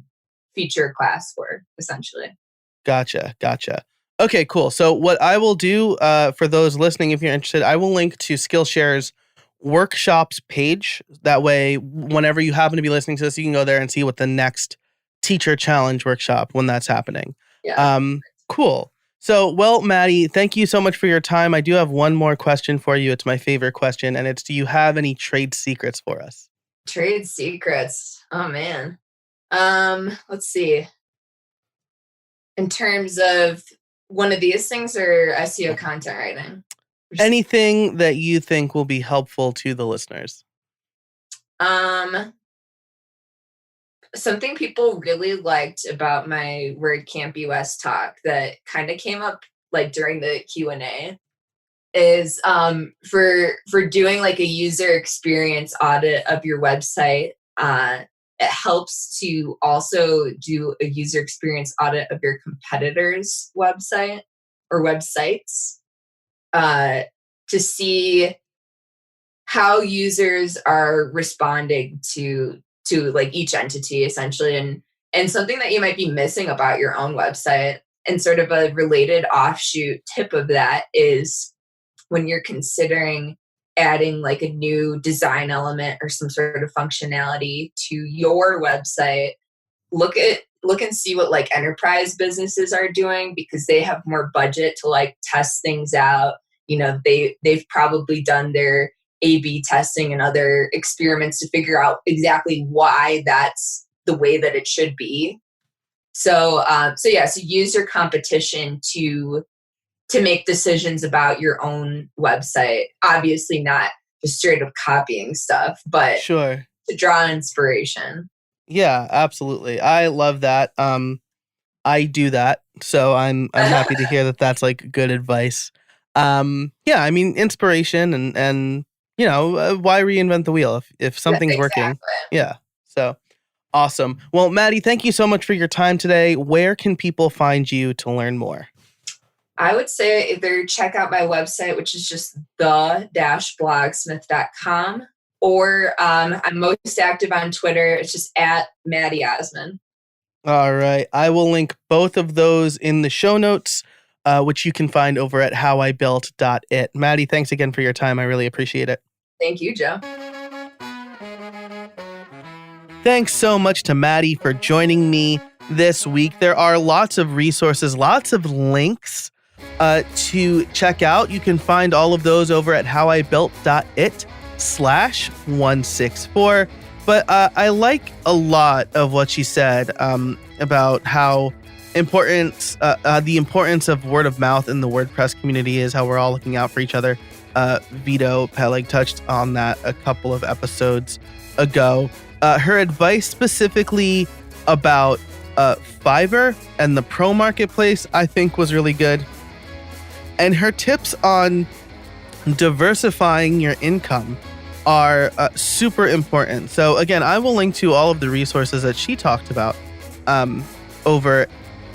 A: feature a class for, essentially.
B: Gotcha. Okay, cool. So what I will do for those listening, if you're interested, I will link to Skillshare's workshops page. That way, whenever you happen to be listening to this, you can go there and see what the next teacher challenge workshop when that's happening.
A: Yeah.
B: Cool. So, well, Maddy, thank you so much for your time. I do have one more question for you. It's my favorite question, and it's, do you have any trade secrets for us?
A: Trade secrets? Oh, man. Let's see. In terms of one of these things or SEO content writing?
B: Anything that you think will be helpful to the listeners.
A: Something people really liked about my WordCamp US talk that kind of came up like during the Q&A is for doing like a user experience audit of your website. It helps to also do a user experience audit of your competitors' website or websites to see how users are responding to like each entity essentially, and something that you might be missing about your own website. And sort of a related offshoot tip of that is when you're considering adding like a new design element or some sort of functionality to your website, look and see what like enterprise businesses are doing, because they have more budget to like test things out. They've probably done their A/B testing and other experiments to figure out exactly why that's the way that it should be. So use your competition to make decisions about your own website. Obviously not just straight up copying stuff, but
B: sure,
A: to draw inspiration.
B: Yeah, absolutely. I love that. I do that, so I'm happy to hear that that's like good advice. Yeah, I mean, inspiration and why reinvent the wheel if something's working? Yeah. So awesome. Well, Maddy, thank you so much for your time today. Where can people find you to learn more?
A: I would say either check out my website, which is just the-blogsmith.com, or I'm most active on Twitter. It's just at Maddy Osman.
B: All right. I will link both of those in the show notes, which you can find over at howibuilt.it. Maddy, thanks again for your time. I really appreciate it.
A: Thank you, Joe.
B: Thanks so much to Maddy for joining me this week. There are lots of resources, lots of links to check out. You can find all of those over at howibuilt.it/164. But I like a lot of what she said about how the importance of word of mouth in the WordPress community is, how we're all looking out for each other. Vito Peleg touched on that a couple of episodes ago. Her advice specifically about Fiverr and the pro marketplace, I think, was really good. And her tips on diversifying your income are super important. So again, I will link to all of the resources that she talked about over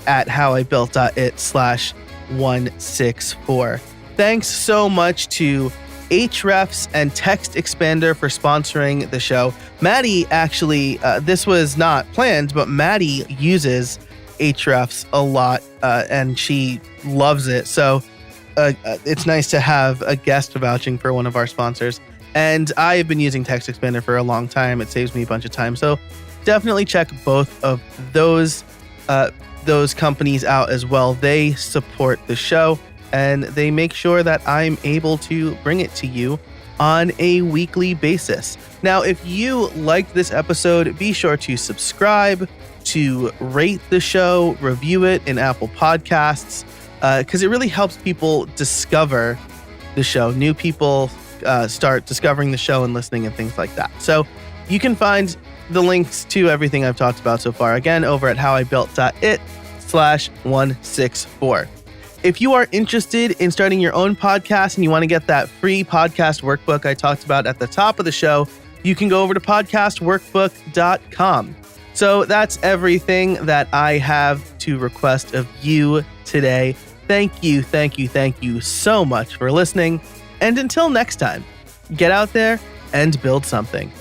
B: at howibuilt.it/164. Thanks so much to Ahrefs and Text Expander for sponsoring the show. Maddy actually, this was not planned, but Maddy uses Ahrefs a lot and she loves it. So it's nice to have a guest vouching for one of our sponsors. And I have been using Text Expander for a long time. It saves me a bunch of time. So definitely check both of those companies out as well. They support the show and they make sure that I'm able to bring it to you on a weekly basis. Now, if you liked this episode, be sure to subscribe, to rate the show, review it in Apple Podcasts, because it really helps people discover the show. New people start discovering the show and listening and things like that. So you can find the links to everything I've talked about so far, again, over at howibuilt.it/164. If you are interested in starting your own podcast and you want to get that free podcast workbook I talked about at the top of the show, you can go over to podcastworkbook.com. So that's everything that I have to request of you today. Thank you so much for listening. And until next time, get out there and build something.